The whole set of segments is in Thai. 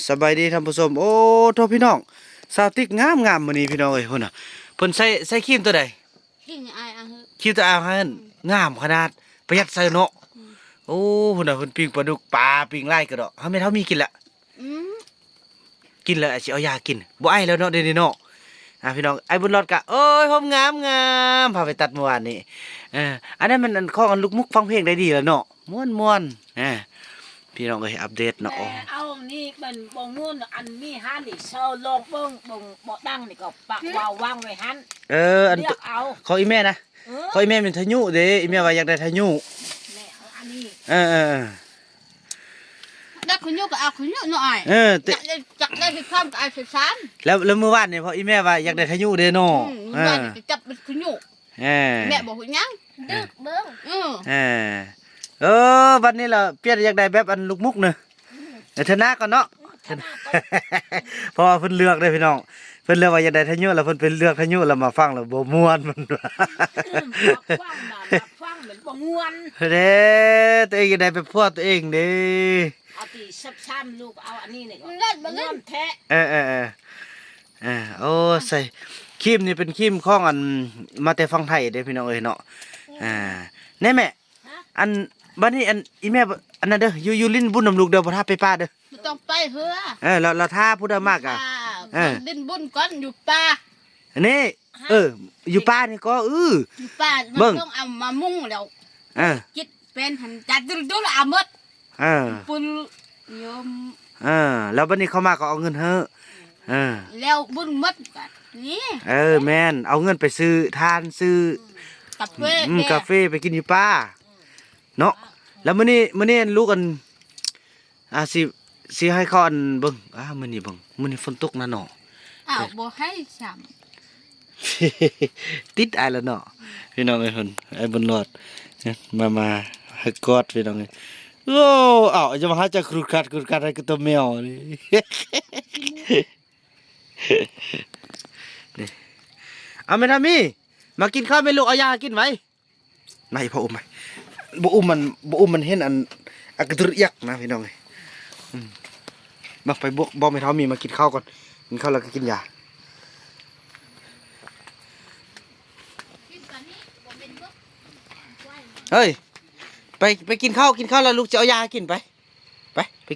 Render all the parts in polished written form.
สบายดีท่านผู้ชมโอ้โทษพี่น้องสาวติ๊กงามมื้อนี้พี่น้องเอ้ยพุ่นน่ะเพิ่นใส่ครีมตัวใดกินอายอ่ะครีมตัวอาหันงามขนาดประหยัดใส่เนาะโอ้พุ่นน่ะเพิ่นปิ้งปลาดุกปลาปิ้งไล่ก็ดอกเฮาแม่นเฮามีกินละอืมกินแล้วสิเอายากินบ่ไอแล้วเนาะเดี๋ยวนี้เนาะพี่น้องไอ้บุญรอดกะโอ้ยผมงามพาไปตัดเมื่อวานนี้อันนั้นมันของอันลูกมุกฟังเพลงได้ดีแล้วเนาะม่วนพี่น้องก็อัปเดตเนาะเอานี่เป็นบ่งนู่นอันมีหันนี่เซาลงเบิ่งบ่ดังนี่ก็ปักวางไว้หันอันเรียกเอาขออีแม่นะขออีแม่เป็นทะยุเด้อีแม่ว่าอยากได้ทะยุแม่เอาอันนี้ได้คุณโยก็เอาคุณโยหน่อยจักได้ไปข้ามกับไอ้สิสามแล้วเมื่อวานนี่พออีแม่ว่าอยากได้ทะยุเด้เนาะวันจับเป็นคุณโยแม่บอกคุณยังดึกเบิ่งวันนี้เราเปลี่ยนอยากได้แบบอันลูกมุกเนอะเธอหน้าก่อนเนาะเพราะว่าเพิ่นเลือกได้พี่น้องเพิ่นเลือกว่าอยากได้ทะยุแล้วเพิ่นเป็นเลือกทะยุแล้วมาฟังแล้วบ่ม่วนมันฟังเหมือนบ่ม่วนเด้ตัวเองอยากได้แบบพวกตัวเองเด้เอาที่ซ้ำๆลูกเอาอันนี้นี่มันเล่นบ่เล่นแท้โอ้ใส่ครีมนี่เป็นครีมของอันมาแต่ฝั่งไทยเด้พี่น้องเอ้ยเนาะแน่แม่อันบัดนี้อันอีแม่อันนั้นเด้ออยู่ลิ้นบุญนำลูกเด้อบ่ท่าไปป้าเด้อบ่ต้องไปเฮือเราท่าผู้ใดมากลิ้นบุญก่อนอยู่ป่าอันนี้อยู่ป่านี่ก็อยู่ป่ามันต้องเอามามุ่งแล้วจิตเป็นหันจัดดูแล้วเอาหมดปุ่นโยมแล้วบัดนี้เขามาก็เอาเงินเฮ้แล้วบุญหมดนี่แม่นเอาเงินไปซื้อทานซื้อกาแฟไปกินอยู่ป่าเนาะแล้วมื้อนี้ลูกกันสิให้เขาอันเบิ่งมื้อนี้เบิ่งมื้อนี้ฝนตกนะเนาะบ่ให้ซ้ำติดอายแล้วเนาะพี่น้องเอ้ยเพิ่นไอ้บุญรอดมาให้กอดพี่น้องเอ้ยโอ้จะมาหาจะครุดคัดให้กับตัวแมวนี่นี่แม่ทามีมากินข้าวแม่ลูกเอายากินไว้ไม่พ่ออุ้มไหมบ่อุ้มมันเห็นอักระดึกยักนะพี่น้องเอ้ยมาไปบอกไม่เท่ามีมากินข้าวก่อนกินข้าวแล้วก็กินยาเฮ้ยไปกินข้าวแล้วลูกจะเอายากินไป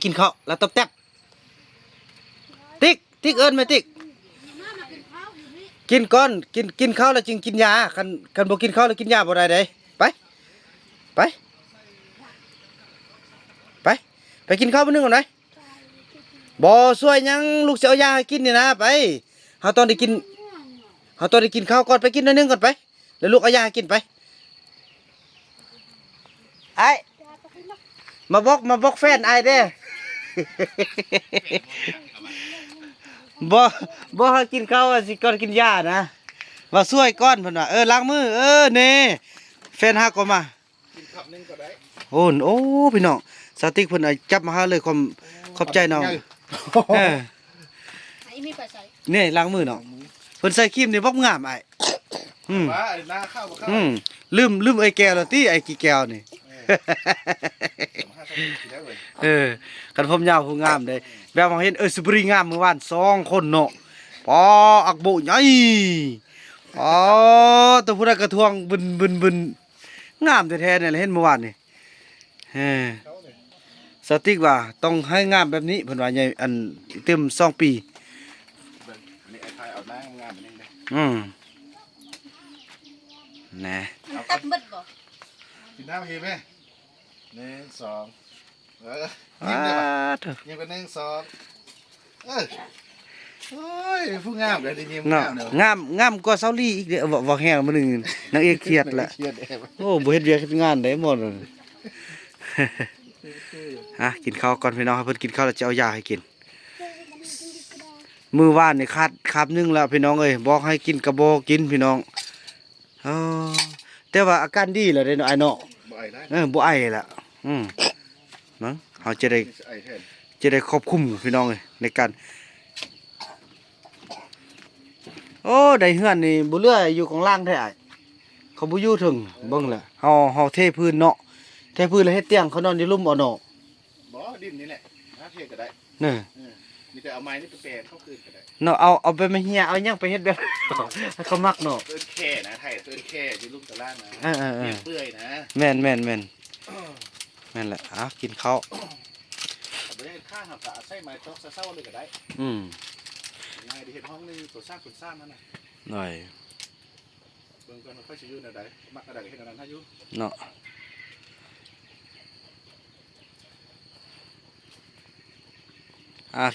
กินข้าวแล้วตบแต๊บติ๊กเอิญมาติ๊กกินก่อนกินข้าวแล้วจึงกินยาคันบ่กินข้าวแล้วกินยาบ่ได้เด้ไปกินข้าวมื้อนึงก่อนหน่อยบ่ช่วยยังลูกจะเอายาให้กินนี่นะไปเฮาตอนได้กินข้าวก่อนไปกินนิดนึงก่อนไปแล้วลูกเอายาให้กินไปไอ้มาบอกแฟนไอ้เด้บ่ให้กินข้าวสิก่อนกินยานะว่าช่วยก่อนเพิ่นว่าล้างมือเน่แฟนฮักก็มากินคำนึงก็ได้โอ้พี่น้องสติ๊กเพิ่นจับมาหาเลยความขอบใจน้องนี่ล้างมือน้องเพิ่นใส่ครีมนี่บ่งามไอ้หน้าข้าวลืมไอ้แก้วแล้วติไอ้กี่แก้วนี่กันผมยาวผู้งามได้แบบว่าเห็นสุบรีงามเมื่อวาน2คนเนาะปออักโบใหญ่ตัวผู้ใดกระทวงบึนงามแท้ๆเนี่ยเห็นเมื่อวานนี่สติ๊กว่าต้องให้งามแบบนี้เพิ่นว่าใหญ่อันเต็ม2 ปีนี่ไอ้ไทยเอาหน้างามๆนี่นะตัดหมดบ่กินน้ำเฮไหม1 2ยิ้มได้ป่ะยิ้มกัน1 2โอ้ยผู้งามเลยดิยิ้มงามกว่าเซาลี่อีกเด้อบ่แห้งมื้อนึงนางเอกเครียดละโอ้บ่เฮ็ดเวียกเฮ็ดงานได้หมดกินข้าวก่อนพี่น้องให้เพิ่นกินข้าวแล้วจะเอายาให้กินมื้อวานนี่ขาดนึงแล้วพี่น้องเอ้ยบอกให้กินก็บ่กินพี่น้องแต่ว่าอาการดีแล้วเด้เนาะไอ้เนาะบ่ไอแล้วมั้งเฮาจะได้ควบคุมพี่น้องเอ้ยในการได้เฮือนนี่บ่เหลืออยู่ข้างล่างแท้อ้ายเขาบ่อยู่ถึงเบิ่งแหละเฮาเทพื้นเนาะเทพื้นแล้วเฮ็ดเตียงเขานอนอยู่ลุ่มเอาเนาะบ่ดินนี่แหละหาเทก็ได้ เนี่ย มีแต่เอาไม้นี่ไปแปลเข้าคืนก็ได้ เนาะเอาไปมาเฮียเอาหยังไปเฮ็ดแบบ ให้เขามักเนาะ เอิ้นแค่นะไทยเอิ้นแค่อยู่ลุ่มตะล่างนะ เออ เปื่อยนะ แม่นแหละกินข้าว เอาไปได้ข้างหักกะใส่ไม้ตอกเศร้าๆเลยก็ได้ อืม ง่ายดีเห็นห้องนึงตัวสร้างคนสร้างนั่นน่ะ หน่อย เบิ่งกันว่าค่อยสิอยู่แนวใดมักอันใดก็เฮ็ดอันนั้นถ้าอยู่ เนาะ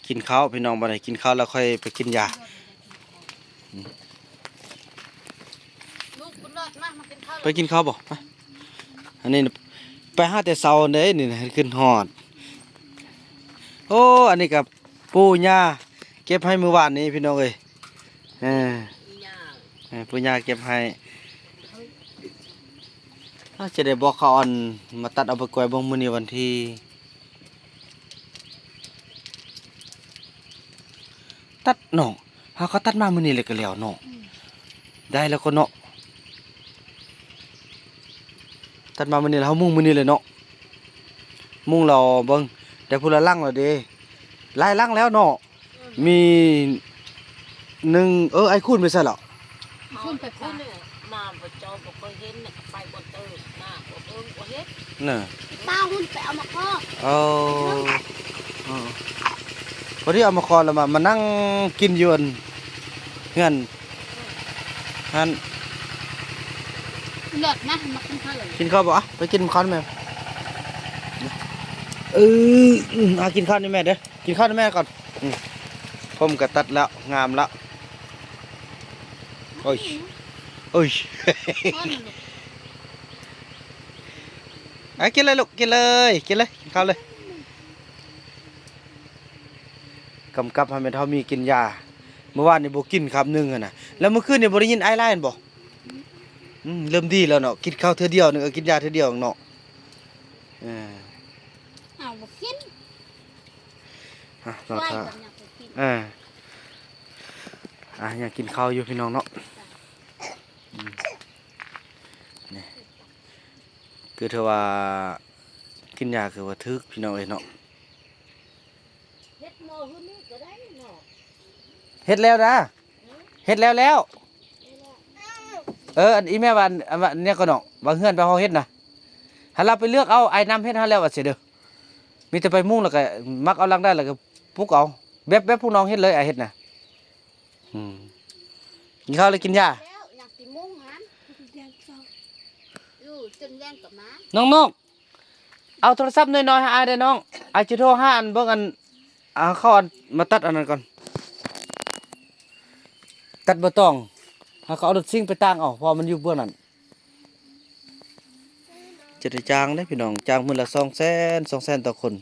กินข้าวพี่น้องบัดนี้กินข้าวแล้วค่อยไปกินยา ลูกบุญรอดมากินข้าว ไปกินข้าวบ่ไปอันนี้ไปหาแต่เช้าเด้นี่นะขึ้นฮอดโอ้อันนี้กับปู่ย่าเก็บให้มื้อวานนี้พี่น้องเอ้ยปู่ย่าเก็บให้ถ้าจะได้บอกเขาอันมาตัดเอาไปกล้วยบ่มื้อนี้วันที่ตัดเนาะหาเขาตัดมามื้อนี้เลยก็แล้วเนาะได้แล้วก็เนาะตัดมามื้อนี้แล้วเฮามุ่งมื้อนี้เลยเนาะมุ่งเราเบิ่งแต่ผู้ละลังแล้วเด้หลายลังแล้วเนาะมี1ไอ้คูณไปซะแล้ว คุณไป คุ คุณ ณเนี่ยมาบ่เจ้าบ่เคยเห็นเนี่ยไปบ่เติมหน้าบ่เติมบ่เฮ็ด น่ะ ป้าหุ่นไปเอามาข้อ เอาพอดีเอามาคอแล้วมานั่งกินอยู่อันเฮือนหัน เลิศนะมากินข้าวเลย กินข้าวบ่ไปกินข้าวนี่แม่กินข้าวนี่แม่เด้อกินข้าวนี่แม่ก่อนผมก็ตัดแล้วงามแล้วโอ้ย ข้อหนึ่ง กินเลยลูกกินเลยกินข้าวเลยกำกับให้แม่เฒ่ามีกินยาเมื่อวานนี่บ่กินคำนึงอะนะแล้วเมื่อคืนนี่บ่ได้ยินไอไลน์บ่เริ่มดีแล้วเนาะกินข้าวเทื่อเดียวนึงกินยาเทื่อเดียวเนาะเอาบ่กิน เนาะ ไหว ถ้า แบบอยากไปกิน อยากกินข้าวอยู่พี่น้องเนาะนี่คือเธอว่ากินยาคือว่าทึกพี่น้องเอ้ยเนาะ เฮ็ดหม้อหื้อนี่ก็ได้เนาะ เฮ็ดแล้วนะเฮ็ดแล้วอันอีแม่วันเนี่ยก็เนาะว่าเฮือนไปเฮาเฮ็ดนะถ้าเราไปเลือกเอาไอ้น้ำเฮ็ดหาแล้วว่าสิเด้อมีแต่ไปมุ่งแล้วก็มักเอาลังได้แล้วก็ปลุกเอาแบบพวกน้องเฮ็ดเลยไอ้เฮ็ดน่ะกินข้าวเลยกินยา แล้วอยากกินมุ้งหันอยู่จนแย่งกับม้า น้องๆเอาโทรศัพท์น้อยๆให้อายได้น้องอายจะโทรหาอันเบิ่งอันเข้าอันมาตัดอันนั้นก่อนตัดบ่ต้องหาเขาเอารถซิ่งไปตั้งเอาเพราะมันอยู่เบื้องนั้นจะได้จ้างได้พี่น้องจ้างมื้อละ200,000 200,000ต่อคน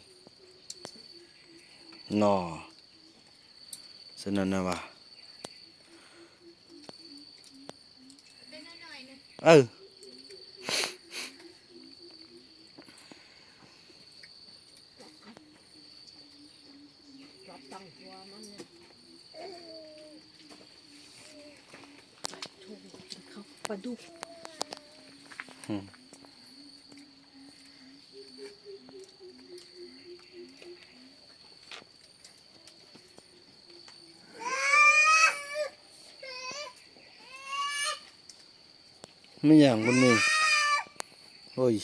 นอสนั่นนะว่ารเออับตั้งหัวมันเนี่ยถูกกินข้าวปลาดุก ไม่อย่างคนนี้โอ้ย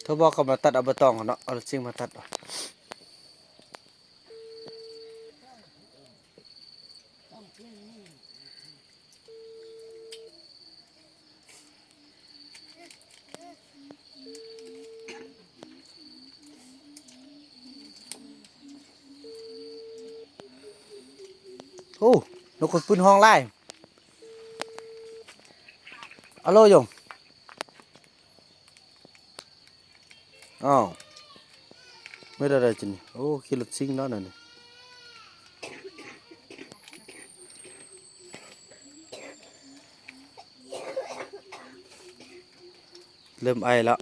เขาบอกเขามาตัดเอาใบตองเขาเนาะเอารถซิ่งมาตัดเอาโอ้นกคนปืนห้องไล่อะโลยงอ้าวไม่ได้อะไรจริงโอ้ขี่รถซิ่งเนาะนั่นนี่ เริ่มไอแล้ว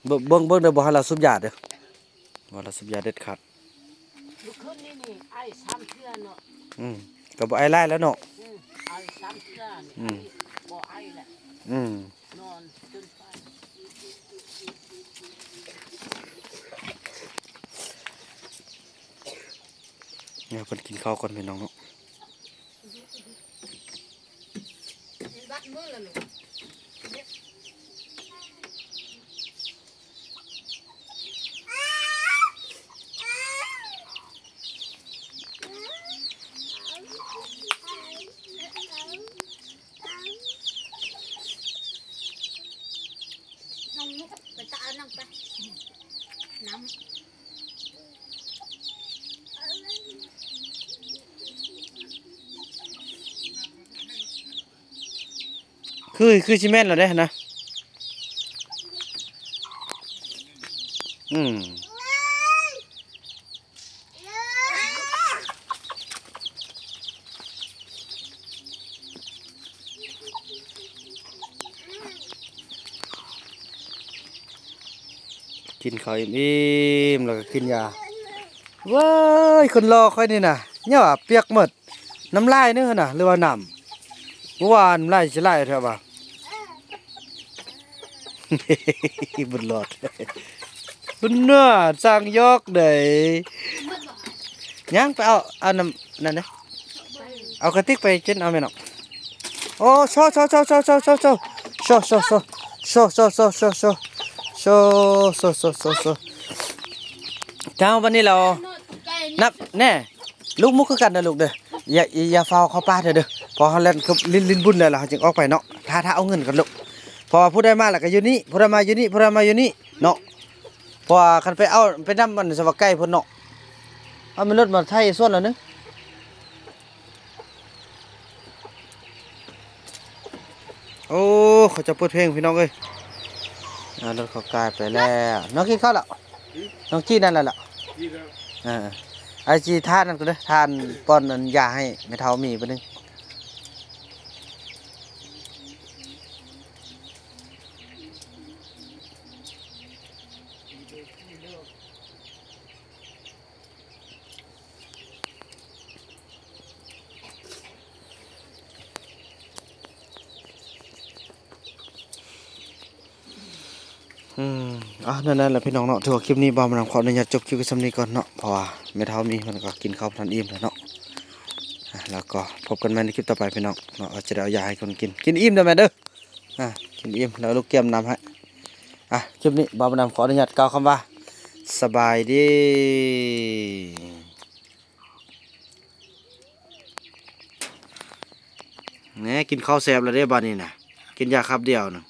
เบิ่งเด้อบ่ให้เราสูบยาเด้อบ่เราสูบยาเด็ดขาด ลูกขึ้นนี่ไอ้3เทื่อเนาะ ก็บ่ไอไล่แล้วเนาะ ไอ้3เทื่อนี่บ่ไอ้แหละ นอนจนไป เนี่ยเพิ่นกินข้าวก่อนพี่น้องเนาะ บัดมือแล้วลูก น้องนุ๊กไปตาเอาน้องไปน้ำ คือสิแม่นแล้วเด้นะกินข้าวอิ่มๆแล้วก็กินยาว้ายคนรอค่อยนี่น่ะเนี่ยว่าเปียกหมดน้ำลายนึงหั่นน่ะหรือว่าน้ำเมื่อวานน้ำลายสิไหลแท้บ่า บุญหลอดบุญเนื้อสร้างยอกได้ยังไปเอาน้ำนั่นเด้เอากระติกไปกินเอาแม่นเนาะโอ้โชเจ้าวันนี้เรานับแน่ลูกมุกคือกันนะลูกเด้ออย่าเฝ้าเข้าป่าเด้อพอเฮาเล่นคือลิ้นบุญแล้วล่ะจึงออกไปเนาะถ้าเอาเงินกันลูกพอผู้ใดมาแล้วก็อยู่นี่ผู้ใดมาอยู่นี่ผู้ใดมาอยู่นี่เนาะพอคันไปเอาไปนำมันสวักไก่เพิ่นเนาะเอามันรถมาไทยส่วนแล้วนึงโอ้เขาจะเปิดเพลงพี่น้องเอ้ยรถเขากลายไปแล้วน้องกินข้าวแล้วน้องจี้นั่นแหละไอจีทานนั่นก็เด้อทานป้อนอันยาให้แม่เฒ่ามีไปนึงนั่นแหละพี่น้องเนาะถือว่าคลิปนี้บ่าวมานำขออนุญาตจบคลิปไว้สำนี้ก่อนเนาะเพราะว่าแม่เฒ่ามีมันก็กินข้าวทันอิ่มแล้วเนาะแล้วก็พบกันใหม่ในคลิปต่อไปพี่น้องเนาะจะได้เอายาให้คนกินอิ่มเด้อแม่เด้อกินอิ่มแล้วลูกเกียมนำให้คลิปนี้บ่าวมานำขออนุญาตกล่าวคำว่าสบายดีเนี่ยกินข้าวแซ่บแล้วเด้อบัดนี้น่ะกินยาคับเดียวนึง